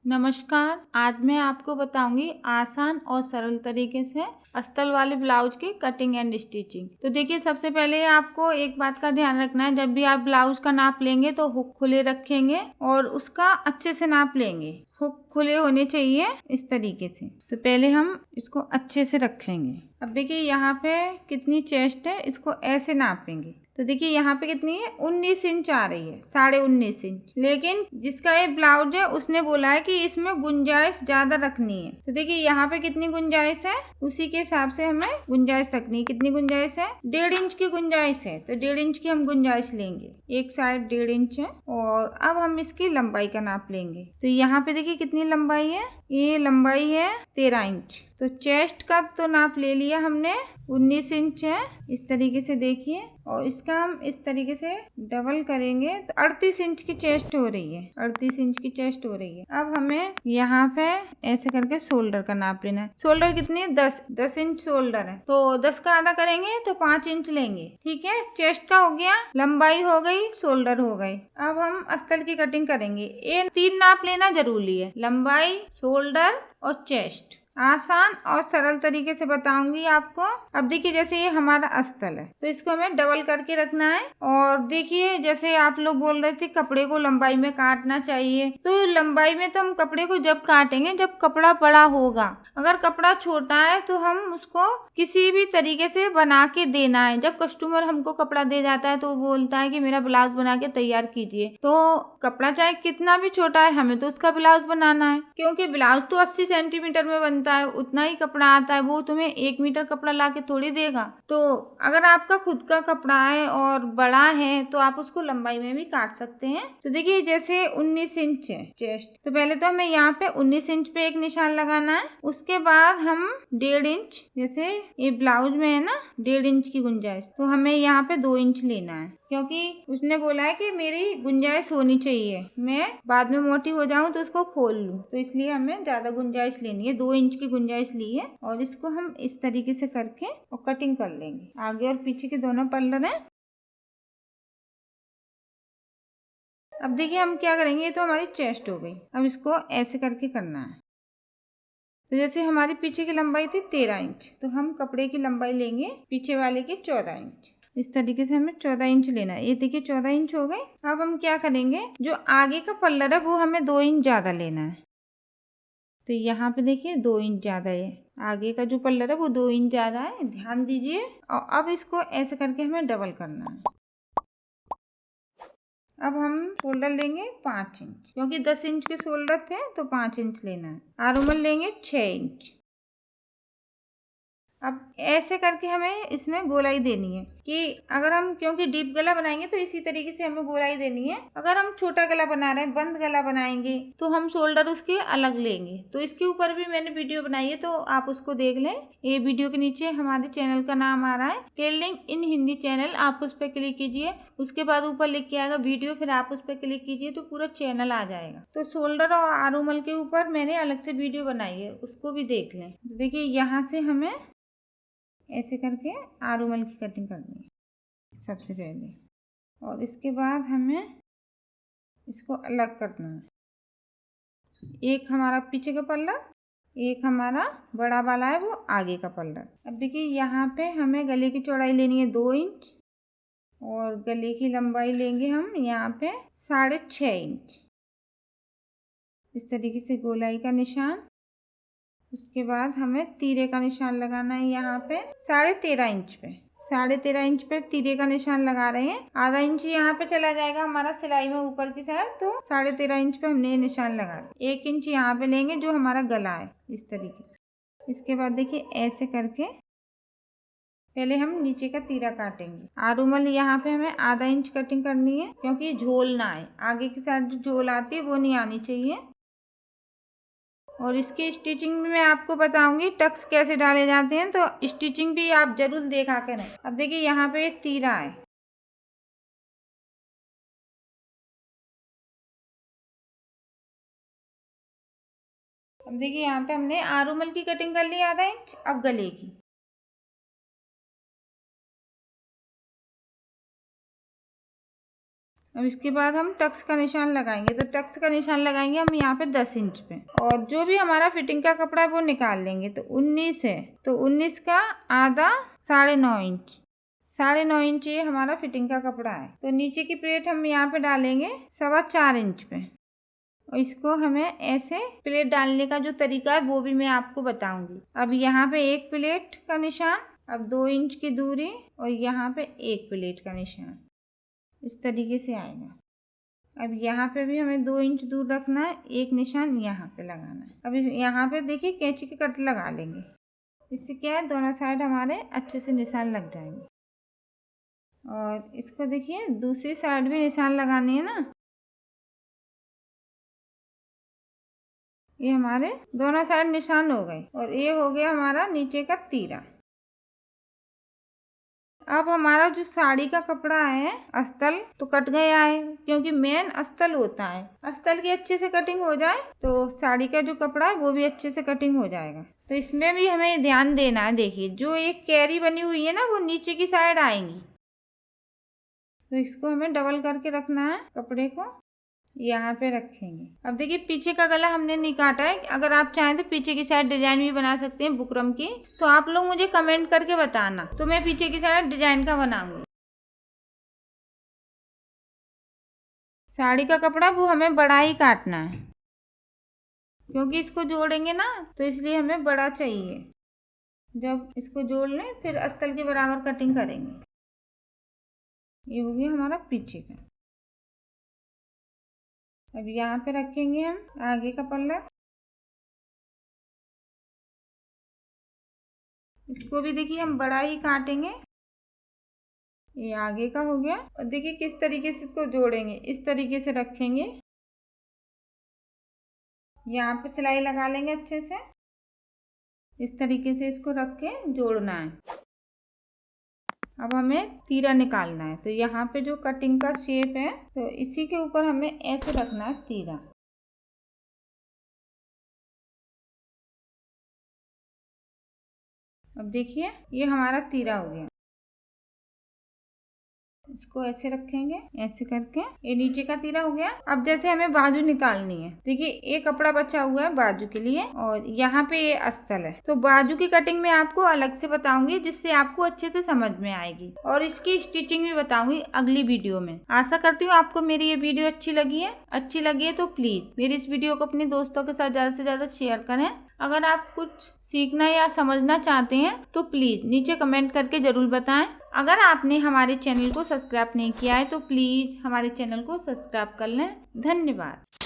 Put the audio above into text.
नमस्कार। आज मैं आपको बताऊंगी आसान और सरल तरीके से अस्तर वाले ब्लाउज की कटिंग एंड स्टिचिंग। तो देखिए, सबसे पहले आपको एक बात का ध्यान रखना है। जब भी आप ब्लाउज का नाप लेंगे तो हुक खुले रखेंगे और उसका अच्छे से नाप लेंगे। हुक खुले होने चाहिए इस तरीके से। तो पहले हम इसको अच्छे से रखेंगे। अब देखिए यहाँ पे कितनी चेस्ट है, इसको ऐसे नापेंगे। तो देखिए यहाँ पे कितनी है, 19 इंच आ रही है, 19.5 इंच। लेकिन जिसका ये ब्लाउज है उसने बोला है कि इसमें गुंजाइश ज्यादा रखनी है। तो देखिए यहाँ पे कितनी गुंजाइश है, उसी के हिसाब से हमें गुंजाइश रखनी है। कितनी गुंजाइश है, 1.5 इंच की गुंजाइश है। तो 1.5 इंच की हम गुंजाइश लेंगे। एक साइड 1.5 इंच है और अब हम इसकी लंबाई का नाप लेंगे। तो यहाँ पे देखिए कितनी लंबाई है, ये लंबाई है 13 इंच। तो चेस्ट का तो नाप ले लिया हमने, 19 इंच है इस तरीके से देखिए। और इसका हम इस तरीके से डबल करेंगे तो 38 इंच की चेस्ट हो रही है, 38 इंच की चेस्ट हो रही है। अब हमें यहाँ पे ऐसे करके शोल्डर का नाप लेना है। शोल्डर कितनी है, 10 इंच शोल्डर है। तो 10 का आधा करेंगे तो 5 इंच लेंगे। ठीक है, चेस्ट का हो गया, लंबाई हो गई, शोल्डर हो गई। अब हम अस्तर की कटिंग करेंगे। ये 3 नाप लेना जरूरी है, लंबाई, शोल्डर और चेस्ट। आसान और सरल तरीके से बताऊंगी आपको। अब देखिए जैसे ये हमारा अस्तर है तो इसको हमें डबल करके रखना है। और देखिए जैसे आप लोग बोल रहे थे कपड़े को लंबाई में काटना चाहिए, तो लंबाई में तो हम कपड़े को जब काटेंगे जब कपड़ा बड़ा होगा। अगर कपड़ा छोटा है तो हम उसको किसी भी तरीके से बना के देना है। जब कस्टमर हमको कपड़ा दे जाता है तो वो बोलता है कि मेरा ब्लाउज बना के तैयार कीजिए, तो कपड़ा चाहे कितना भी छोटा है हमें तो उसका ब्लाउज बनाना है। क्योंकि ब्लाउज तो 80 सेंटीमीटर में बनता है, उतना ही कपड़ा आता है। वो तुम्हें 1 मीटर कपड़ा ला के थोड़ी देगा। तो अगर आपका खुद का कपड़ा है और बड़ा है तो आप उसको लंबाई में भी काट सकते हैं। तो देखिए जैसे 19 इंच है चेस्ट, तो पहले तो हमें यहाँ पे 19 इंच पे एक निशान लगाना है। उसके बाद हम 1.5 इंच, जैसे ये ब्लाउज में है ना 1.5 इंच की गुंजाइश, तो हमें यहाँ पे 2 इंच लेना है। क्योंकि उसने बोला है कि मेरी गुंजाइश होनी चाहिए, मैं बाद में मोटी हो जाऊं तो उसको खोल लूं, तो इसलिए हमें ज्यादा गुंजाइश लेनी है। 2 इंच की गुंजाइश ली है और इसको हम इस तरीके से करके और कटिंग कर लेंगे। आगे और पीछे के दोनों पल्लर हैं। अब देखिए हम क्या करेंगे, ये तो हमारी चेस्ट हो गई। अब इसको ऐसे करके करना है। तो जैसे हमारी पीछे की लंबाई थी 13 इंच, तो हम कपड़े की लंबाई लेंगे पीछे वाले की 14 इंच। इस तरीके से हमें 14 इंच लेना है। ये देखिए 14 इंच हो गए। अब हम क्या करेंगे, जो आगे का पल्लर है वो हमें 2 इंच ज्यादा लेना है। तो यहाँ पे देखिए 2 इंच ज्यादा है, आगे का जो पल्लर है वो 2 इंच ज्यादा है, ध्यान दीजिए। और अब इसको ऐसे करके हमें डबल करना है। अब हम शोल्डर लेंगे 5 इंच, क्योंकि 10 इंच के शोल्डर थे तो 5 इंच लेना है। आर्मल लेंगे 6 इंच। अब ऐसे करके हमें इसमें गोलाई देनी है कि अगर हम, क्योंकि डीप गला बनाएंगे तो इसी तरीके से हमें गोलाई देनी है। अगर हम छोटा गला बना रहे हैं, बंद गला बनाएंगे, तो हम शोल्डर उसके अलग लेंगे। तो इसके ऊपर भी मैंने वीडियो बनाई है, तो आप उसको देख लें। ये वीडियो के नीचे हमारे चैनल का नाम आ रहा है, टेलरिंग इन हिंदी चैनल। आप उस पर क्लिक कीजिए, उसके बाद ऊपर लिख के आएगा वीडियो, फिर आप उस पर क्लिक कीजिए तो पूरा चैनल आ जाएगा। तो शोल्डर और आर्मल के ऊपर मैंने अलग से वीडियो बनाई है, उसको भी देख लें। देखिए यहाँ से हमें ऐसे करके आर्मल की कटिंग करनी है सबसे पहले, और इसके बाद हमें इसको अलग करना है। एक हमारा पीछे का पल्ला, एक हमारा बड़ा वाला है वो आगे का पल्ला। अब देखिए यहाँ पे हमें गले की चौड़ाई लेनी है 2 इंच और गले की लंबाई लेंगे हम यहाँ पे 6.5 इंच। इस तरीके से गोलाई का निशान। उसके बाद हमें तीरे का निशान लगाना है यहाँ पे 13.5 इंच पे। 13.5 इंच पे तीरे का निशान लगा रहे हैं। आधा इंच यहाँ पे चला जाएगा हमारा सिलाई में ऊपर की साइड, तो 13.5 इंच पे हमने ये निशान लगा दिया। 1 इंच यहाँ पे लेंगे जो हमारा गला है, इस तरीके से। इसके बाद देखिए ऐसे करके पहले हम नीचे का तीरा काटेंगे। आर्मल यहाँ पे हमें आधा इंच कटिंग करनी है, क्योंकि झोल ना आए। आगे की साइड जो झोल आती है वो नहीं आनी चाहिए। और इसकी स्टिचिंग में मैं आपको बताऊंगी टक्स कैसे डाले जाते हैं, तो स्टिचिंग भी आप जरूर देखा करें। अब देखिए यहाँ पे एक तीरा है, अब देखिए यहाँ पे हमने आर्मल की कटिंग कर ली आधा इंच। अब गले की, अब इसके बाद हम टक्स का निशान लगाएंगे। तो टक्स का निशान लगाएंगे हम यहाँ पे 10 इंच पे, और जो भी हमारा फिटिंग का कपड़ा है वो निकाल लेंगे। तो 19 है, तो 19 का आधा 9.5 इंच, 9.5 इंच ये हमारा फिटिंग का कपड़ा है। तो नीचे की प्लेट हम यहाँ पे डालेंगे 4.25 इंच पे, और इसको हमें ऐसे प्लेट डालने का जो तरीका है वो भी मैं आपको बताऊंगी। अब यहाँ पे एक प्लेट का निशान, अब 2 इंच की दूरी, और यहाँ पे एक प्लेट का निशान इस तरीके से आएगा। अब यहाँ पे भी हमें 2 इंच दूर रखना है, एक निशान यहाँ पे लगाना है। अब यहाँ पे देखिए कैंची के कट लगा लेंगे, इससे क्या है दोनों साइड हमारे अच्छे से निशान लग जाएंगे। और इसको देखिए दूसरी साइड भी निशान लगाने हैं ना, ये हमारे दोनों साइड निशान हो गए, और ये हो गया हमारा नीचे का तीरा। अब हमारा जो साड़ी का कपड़ा है अस्तर तो कट गया है, क्योंकि मेन अस्तर होता है। अस्तर की अच्छे से कटिंग हो जाए तो साड़ी का जो कपड़ा है वो भी अच्छे से कटिंग हो जाएगा। तो इसमें भी हमें ध्यान देना है। देखिए जो एक कैरी बनी हुई है ना वो नीचे की साइड आएंगी, तो इसको हमें डबल करके रखना है, कपड़े को यहाँ पे रखेंगे। अब देखिए पीछे का गला हमने नहीं काटा है, अगर आप चाहें तो पीछे की साइड डिजाइन भी बना सकते हैं बुकरम की। तो आप लोग मुझे कमेंट करके बताना, तो मैं पीछे की साइड डिजाइन का बनाऊंगी। साड़ी का कपड़ा वो हमें बड़ा ही काटना है, क्योंकि इसको जोड़ेंगे ना तो इसलिए हमें बड़ा चाहिए। जब इसको जोड़ लें फिर अस्तर के बराबर कटिंग करेंगे। ये हो गया हमारा पीछे का। अब यहाँ पे रखेंगे हम आगे का पल्ला, इसको भी देखिए हम बड़ा ही काटेंगे। ये आगे का हो गया, और देखिए किस तरीके से इसको जोड़ेंगे, इस तरीके से रखेंगे, यहाँ पे सिलाई लगा लेंगे अच्छे से, इस तरीके से इसको रख के जोड़ना है। अब हमें तीरा निकालना है, तो यहाँ पे जो कटिंग का शेप है तो इसी के ऊपर हमें ऐसे रखना है तीरा। अब देखिए ये हमारा तीरा हो गया, इसको ऐसे रखेंगे, ऐसे करके ये नीचे का तीरा हो गया। अब जैसे हमें बाजू निकालनी है, देखिए एक कपड़ा बचा हुआ है बाजू के लिए, और यहाँ पे ये अस्तर है। तो बाजू की कटिंग मैं आपको अलग से बताऊंगी, जिससे आपको अच्छे से समझ में आएगी, और इसकी स्टिचिंग भी बताऊंगी अगली वीडियो में। आशा करती हूँ आपको मेरी ये वीडियो अच्छी लगी है तो प्लीज मेरी इस वीडियो को अपने दोस्तों के साथ ज्यादा से ज्यादा शेयर करें। अगर आप कुछ सीखना या समझना चाहते हैं तो प्लीज नीचे कमेंट करके जरूर बताएं। अगर आपने हमारे चैनल को सब्सक्राइब नहीं किया है तो प्लीज हमारे चैनल को सब्सक्राइब कर लें। धन्यवाद।